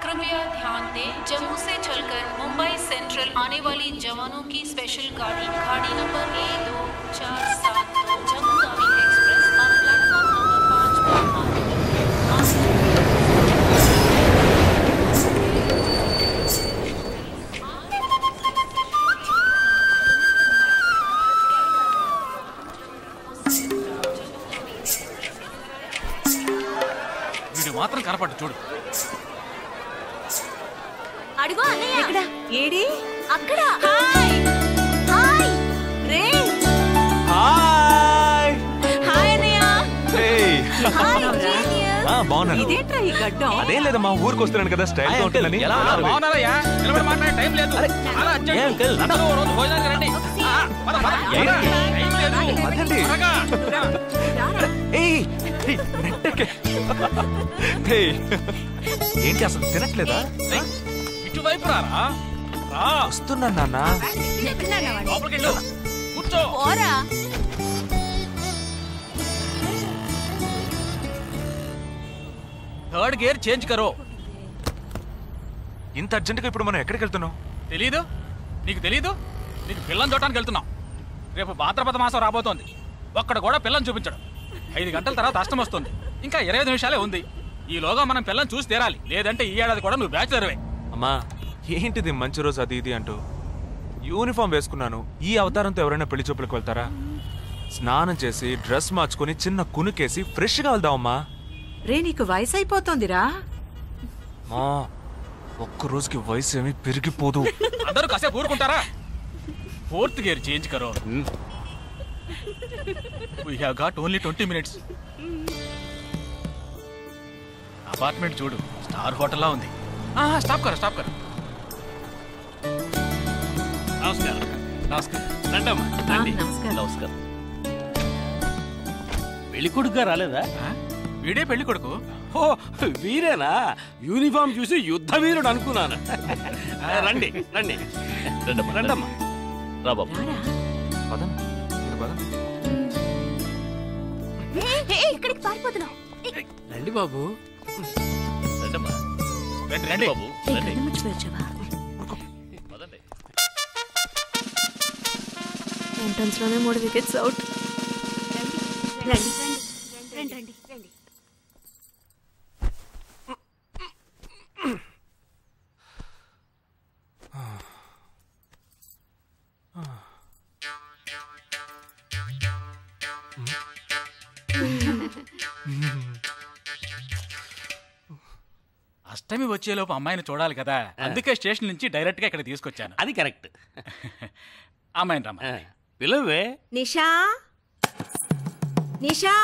कृपया ध्यान दें, जम्मू से चलकर मुंबई सेंट्रल आने वाली जवानों की स्पेशल गाड़ी number A2472 Jammu Tawi express और प्लेटफॉर्म नंबर 5 पर आने लगी వీడు మాత్రం కనపట్టు చూడు. అడుగు అన్నయ్య. ఎక్కడ? ఏడి? అక్కడ. హాయ్ హాయ్ రే. హాయ్ హాయ్ అన్నయ్య. ఏయ్ హాయ్ జీనియస్. బాగున్నాను. ఇదేంట్రా ఈ గడ్డం? అదేం లేదమ్మా, ఊరికి వస్తున్నాను కదా, స్టైల్ గా ఉంటుందని. బాగున్నారయ్యా, నిలబడి మాట్లాడే టైం లేదు. చాలా అర్జెంట్. అందరూ ఓ రోజు భోజనానికి రండి. పద, పద. టైం లేదు. పదండి. త్వరగా. ఏయ్ ఏయ్, నెట్టకే. ఏయ్, ఏంటి అసలు తినట్లేదా? ఏయ్, ఇటువైపు రారా. రా. వస్తున్నాను నాన్న. లోపలికి వెళ్ళు. కూర్చో. పోరా. థర్డ్ గేర్ చేంజ్ కరో. ఇంత అర్జెంటుగా ఇప్పుడు మనం ఎక్కడికి వెళ్తున్నాం? తెలీదు? నీకు తెలీదు? నీకు పిల్లని చూడటానికి వెళ్తున్నాం. రేపు భాద్రపద మాసం రాబోతోంది. ఒక్కడ కూడా పిల్లని చూపించడం. 5 గంటల తర్వాత అష్టం వస్తుంది. ఇంకా 25 నిమిషాలే ఉంది. ఈలోగా మనం పిల్లని చూసి తీరాలి. లేదంటే ఈ ఏడాది కూడా నువ్వు బ్యాచులర్వే. అమ్మా, ఏంటిది మంచి రోజు అది ఇది అంటూ? యూనిఫామ్ వేసుకున్నాను. ఈ అవతారంతో ఎవరైనా పెళ్లి చూపులకు వెళ్తారా? స్నానం చేసి డ్రెస్ మార్చుకొని చిన్న కునుకేసి ఫ్రెష్ గా వెళ్దామమ్మా. రే, నీకు వయసు అయిపోతోందిరా. మా ఒక్క రోజుకి వయసు ఏమీ పెరిగిపోదు. అందరూ కాసేపు ఊరుకుంటారా? ఫోర్త్ గేర్ చేంజ్ కరో. We have got only 20 minutes. Apartment చూడు, స్టార్ హోటల్లా ఉంది. స్టాప్ కర, స్టాప్ కర. నమస్కారం. నమస్కారం. రండమ్మా, రండి. నమస్కారం. నమస్కారం. పెళ్లి కొడుకుగా రాలేదా? వీడే పెళ్లి కొడుకు. ఓ, వీరేనా? యూనిఫామ్ చూసి యుద్ధ వీరుడు అనుకున్నాను. రండి రండి రండమ్మా, రండమ్మా. రా బాబు. పదండి, మీరు పదండి. ఇక్కడికి పారిపోతున్నావు. రండి బాబు. రండమ్మా, రండి రండి బాబు, రండి. పదండి. ఎంట్రన్స్ లోనే 3 వికెట్స్ అవుట్. రండి రండి రండి రండి. అష్టమి వచ్చేలోపు అమ్మాయిని చూడాలి కదా, అందుకే స్టేషన్ నుంచి డైరెక్ట్ గా ఇక్కడ తీసుకొచ్చాను. అది కరెక్ట్. అమ్మాయిని రమ్మ. పిలవే. నిషా, నిషా.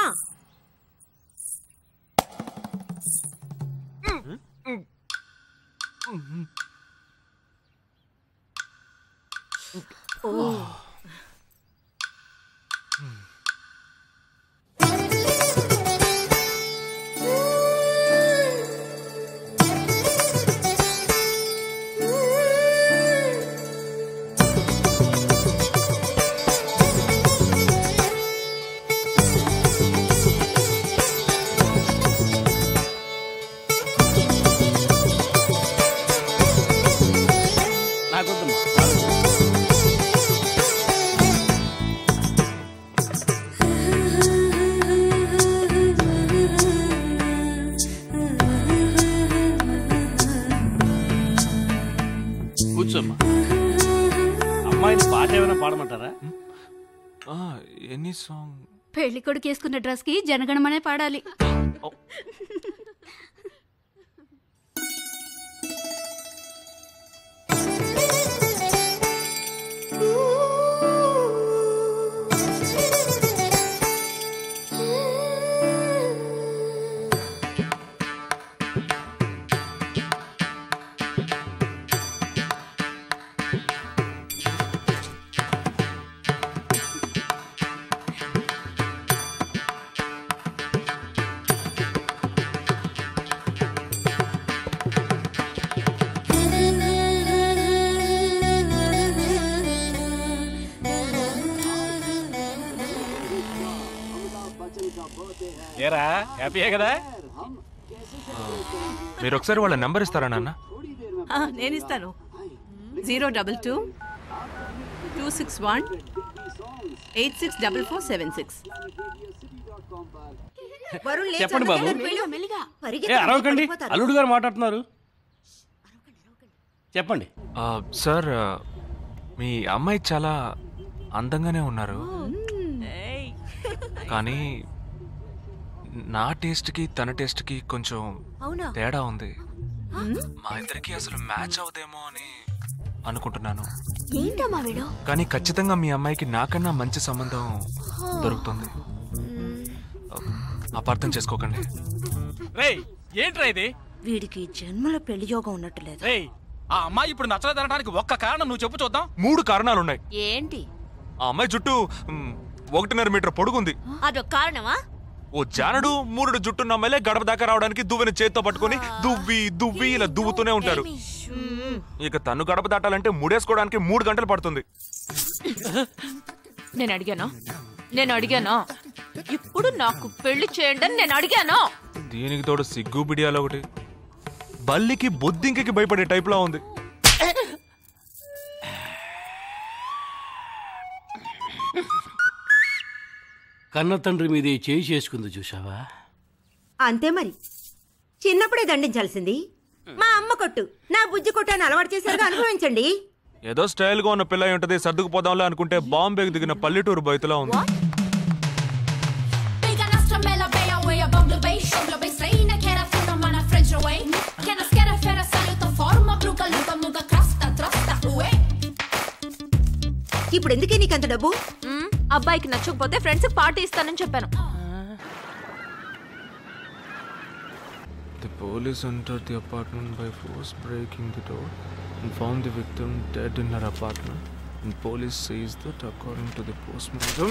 కూర్చోమ్మా. అమ్మాయిని పాట ఏమైనా పాడమంటారా? Any song? పెళ్లి కొడుకు వేసుకున్న డ్రెస్ కి జనగణమనే పాడాలి. ఏరా హ్యాపీయే కదా? మీరు ఒకసారి వాళ్ళ నెంబర్ ఇస్తారా నాన్న? నేను ఇస్తాను. 022 261 864476. చెప్పండి బాబు. అరవకండి, అల్లుడు గారు మాట్లాడుతున్నారు. చెప్పండి. సార్, మీ అమ్మాయి చాలా అందంగానే ఉన్నారు, కానీ నా టేస్ట్కి తన టేస్ట్కి కొంచెం తేడా ఉంది. మా ఇద్దరికి అసలు మ్యాచ్ అవుదేమో అని అనుకుంటున్నాను. కానీ ఖచ్చితంగా మీ అమ్మాయికి నాకన్నా మంచి సంబంధం దొరుకుతుంది. అపార్థం చేసుకోకండి. రేయ్ ఏంట్రా ఇది? వీడికి జన్మలో పెళ్లి యోగం ఉన్నట్టు లేదు. రేయ్ ఆ అమ్మాయి ఇప్పుడు నచ్చలేదనడానికి ఒక్క కారణం నువ్వు చెప్పు చూద్దాం. 3 కారణాలున్నాయి. ఏంటి? ఆ అమ్మాయి జుట్టు 1.5 మీటర్ పొడుగుంది. అదొక కారణమా? ఓ జానడు 3 జుట్టున్న అమ్మాయిలే గడప దాకా రావడానికి దువ్వెని చేత్తో పట్టుకొని దువ్వి ఇలా దువ్వుతూనే ఉంటారు. ఇక తను గడప దాటాలంటే ముడేసుకోవడానికి 3 గంటలు పడుతుంది. నేను అడిగాను ఇప్పుడు నాకు పెళ్లి చేయండి అని నేను అడిగాను. దీనికి తోడు సిగ్గు బిడియాలో ఒకటి. బల్లికి బొద్దింకి భయపడే టైప్ లా ఉంది. కన్న తండ్రి మీదే చేయి చేసుకుంది చూసావా? అంతే మరి, చిన్నప్పుడే దండించాల్సింది. మా అమ్మ కొట్టు, నా బుజ్జి కొట్టు అని అలవాటు చేశారుగా, అనుభవించండి. ఏదో స్టైల్ గా ఉన్న పిల్ల ఉంటది, సర్దుకుపోదాంలే అనుకుంటే బాంబేకి దిగిన పల్లెటూరు బయటలా ఉంది. ఇప్పుడు ఎందుకే నీకంత డబ్బు? అబ్బాయికి నచ్చకపోతే ఫ్రెండ్స్ పార్టీ ఇస్తానని చెప్పాను. The police entered the apartment by force, breaking the door and found the victim dead in her apartment. And police says that according to the postmortem.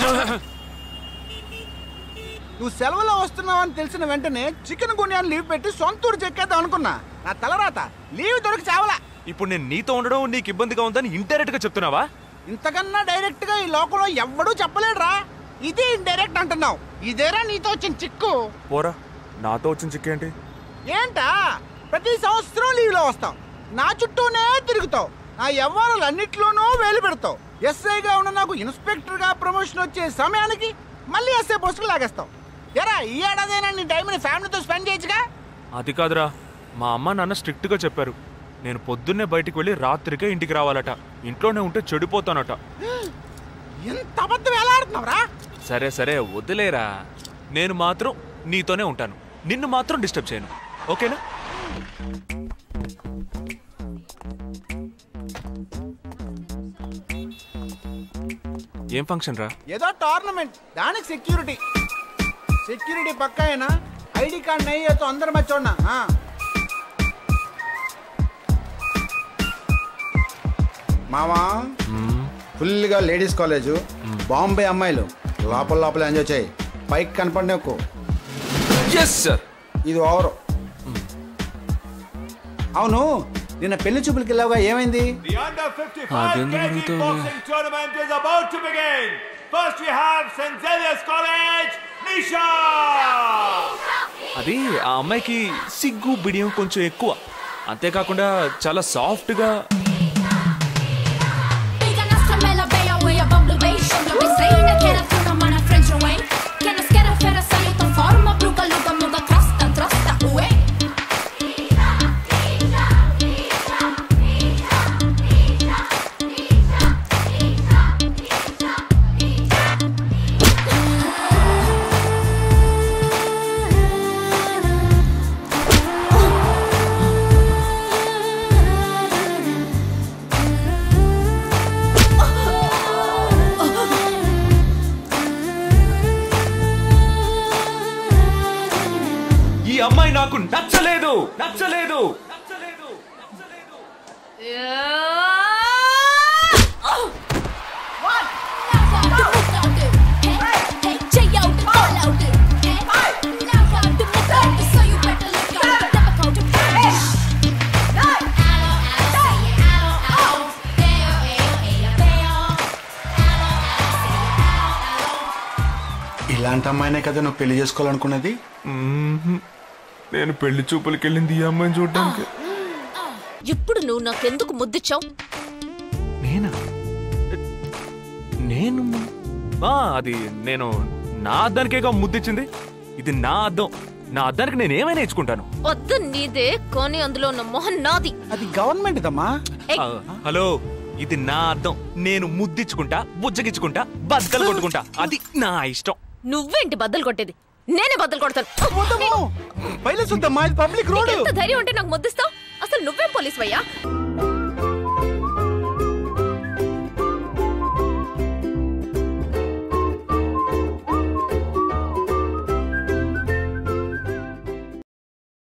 నువ్వు సెలవులో వస్తున్నావని తెలిసిన వెంటనే చికెన్ గున్యాన్ని లీవ్ పెట్టి సొంతూరు చెక్కేద్దాం అనుకున్నా. నా తలరాత లీవ్ దొరికి చావలా. ఇప్పుడు నేను నీతో ఉండడం నీకు ఇబ్బందిగా ఉందని ఇండైరెక్ట్ గా చెప్తున్నావా? ఇంతకన్నా డైరెక్ట్ గా ఈ లోకంలో ఎవ్వడూ చెప్పలేడురా. ఇది ఇండైరెక్ట్ అంటున్నావు. ఇదేరా నీతో వచ్చిన చిక్కు. పోరా, నాతో వచ్చిన చిక్కు ఏంటి? ఏంటా ప్రతి సంవత్సరం లీవ్ లో వస్తావు, నా చుట్టూనే తిరుగుతావు, నా వ్యవహారాలన్నిట్లోనూ వేలు పెడతావు. ఎస్ఐగా ఉన్న నాకు ఇన్స్పెక్టర్ గా ప్రమోషన్ వచ్చే సమయానికి మళ్ళీ ఎస్ఐ పోస్టుకు లాగేస్తావు. ఎరా ఈ ఏడాదైనా నీ టైంని ఫ్యామిలీతో స్పెండ్ చేయొచ్చుగా. అది కాదురా, మా అమ్మ నాన్న స్ట్రిక్ట్ గా చెప్పారు. నేను పొద్దున్నే బయటికి వెళ్ళి రాత్రికే ఇంటికి రావాలట. ఇంట్లోనే ఉంటే చెడిపోతానట. ఎంత అబద్ధం ఎలా ఆడుతున్నావురా? సరే సరే వదిలేరా, నేను మాత్రం నీతోనే ఉంటాను, నిన్ను మాత్రం డిస్టర్బ్ చేయను, ఓకేనా? ఏం ఫంక్షన్ రా? ఏదో టోర్నమెంట్, దానికి సెక్యూరిటీ పక్కా అయినా ఐడి కార్డ్ నయ్యేతో అందరు మర్చోన్నా. మామా ఫుల్గా లేడీస్ కాలేజు, బాంబే అమ్మాయిలు, లోపల ఎంజాయ్ చేయి, పైకి కనపడి ఎక్కువ. ఇది ఓవరు. అవును, నిన్న పెళ్లి చూపులకి వెళ్ళావుగా, ఏమైంది? అది ఆ అమ్మాయికి సిగ్గు బిడియం కొంచెం ఎక్కువ, అంతేకాకుండా చాలా సాఫ్ట్ గా. అమ్మాయి నాకు నచ్చలేదు. ఇలాంటి అమ్మాయినే కదా నువ్వు పెళ్లి చేసుకోవాలనుకున్నది? నేను పెళ్లి చూపులకి వెళ్ళింది ఈ అమ్మాయిని చూడడానికి. ఇప్పుడు నువ్వు నాకెందుకు ముద్దిచ్చావు? నేను అది నేను నా అద్దానికేగా ముద్దిచ్చింది. ఇది నా అద్దం. నా అద్దానికి నేను ఏమైనా ఇచ్చుకుంటాను. వద్దు నీదే, కానీ అందులో ఉన్న మొహం నాది. అది గవర్నమెంట్ దమ్మా. హలో, ఇది నా అద్దం. నేను ముద్దిచ్చుకుంటా, బుజ్జగిచ్చుకుంటా, బద్దలు కొట్టుకుంటా. అది నా ఇష్టం. నువ్వేంటి బద్దలు కొట్టేది? నేనే బద్దలు కొడతాను. Public road. ఎంత ధైర్యం ఉంటే నాకు ముద్దిస్తావు? అసలు నువ్వేం పోలీసు అయ్యా?